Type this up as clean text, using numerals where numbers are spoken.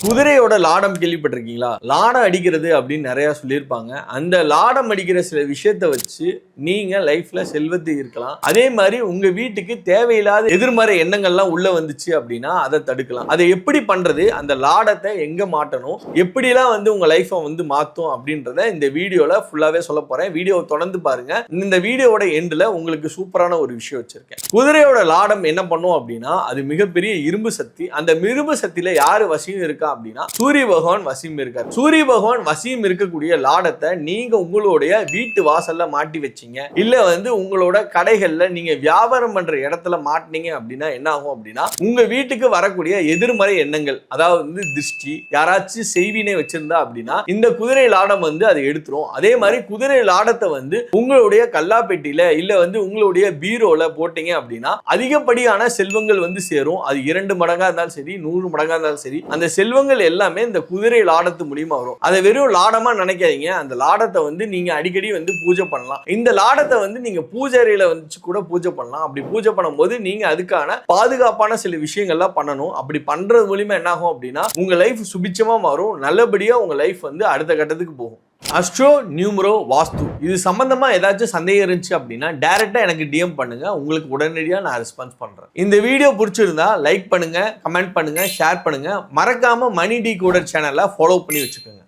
குதிரையோட லாடம் கேள்விப்பட்டிருக்கீங்களா? லாடம் அடிக்கிறது அப்படின்னு நிறைய சொல்லியிருப்பாங்க. அந்த லாடம் அடிக்கிற சில விஷயத்தை வச்சு நீங்க லைஃப்ல செல்வத்தை இருக்கலாம். அதே மாதிரி உங்க வீட்டுக்கு தேவையில்லாத எதிர்மறை எண்ணங்கள்லாம் உள்ள வந்துச்சு அப்படின்னா அதை தடுக்கலாம். அதை எப்படி பண்றது, அந்த லாடத்தை எங்க மாட்டணும், எப்படிலாம் உங்க லைஃபை மாத்தும் அப்படின்றத இந்த வீடியோல ஃபுல்லாவே சொல்ல போறேன். வீடியோ தொடர்ந்து பாருங்க. இந்த வீடியோவோட எண்ட்ல உங்களுக்கு சூப்பரான ஒரு விஷயம் வச்சிருக்கேன். குதிரையோட லாடம் என்ன பண்ணும் அப்படின்னா, அது மிகப்பெரிய இரும்பு சக்தி. அந்த இரும்பு சக்தியில யாரு வசியம் இருக்கா அப்படின்னா சூரிய பகவான் வசியம் இருக்காரு. சூரிய பகவான் வசியம் இருக்கக்கூடிய லாடத்தை நீங்க உங்களுடைய வீட்டு வாசல்ல மாட்டி வச்சீங்க, இல்ல உங்களோட கடைகள்ல நீங்க வியாபாரம் பண்ற இடத்துல மாட்டினீங்க அப்படின்னா என்ன ஆகும் அப்படின்னா, உங்க வீட்டுக்கு வரக்கூடிய எதிர்மறை எண்ணங்கள், அதாவது திருஷ்டி, யாராச்சும் செய்வினை வச்சிருந்தா அப்படின்னா இந்த குதிரை லாடம் அதை எடுத்துரும். அதே மாதிரி குதிரை லாடத்தை உங்களுடைய கல்லாப்பெட்டியில இல்ல உங்களுடைய பீரோல போட்டீங்க அப்படின்னா அதிகப்படியான செல்வங்கள் சேரும். அது 2 மடங்கா இருந்தாலும் சரி, 100 மடங்கா இருந்தாலும் சரி, அந்த செல்வங்கள் எல்லாமே இந்த குதிரை லாடத்து மூலியமா வரும். அதை வெறும் லாடமா நினைக்காதீங்க. அந்த லாடத்தை நீங்க அடிக்கடி பூஜை பண்ணலாம். இந்த லாடத்தை நீங்க பூஜை அறையில கூட பூஜை பண்ணலாம். அப்படி பூஜை பண்ணும்போது நீங்க அதுக்கான பாதுகாப்பான சில விஷயங்கள்லாம் பண்ணணும். அப்படி பண்றது மூலியமா என்ன ஆகும் அப்படின்னா உங்க லைஃப் சுபிட்சமா மாறும். நல்லபடியா உங்க லைஃப் அடுத்த கட்டத்துக்கு போகும். அஸ்ட்ரோ நியூமரோ வாஸ்து இது சம்பந்தமா ஏதாச்சும் சந்தேகம் இருந்துச்சு அப்படின்னா டைரக்டா எனக்கு டிஎம் பண்ணுங்க. உங்களுக்கு உடனடியாக நான் ரெஸ்பான்ஸ் பண்றேன். இந்த வீடியோ பிடிச்சிருந்தா லைக் பண்ணுங்க, கமெண்ட் பண்ணுங்க, ஷேர் பண்ணுங்க. மறக்காம மணி டிகோடர் சேனலை ஃபாலோ பண்ணி வச்சுக்கோங்க.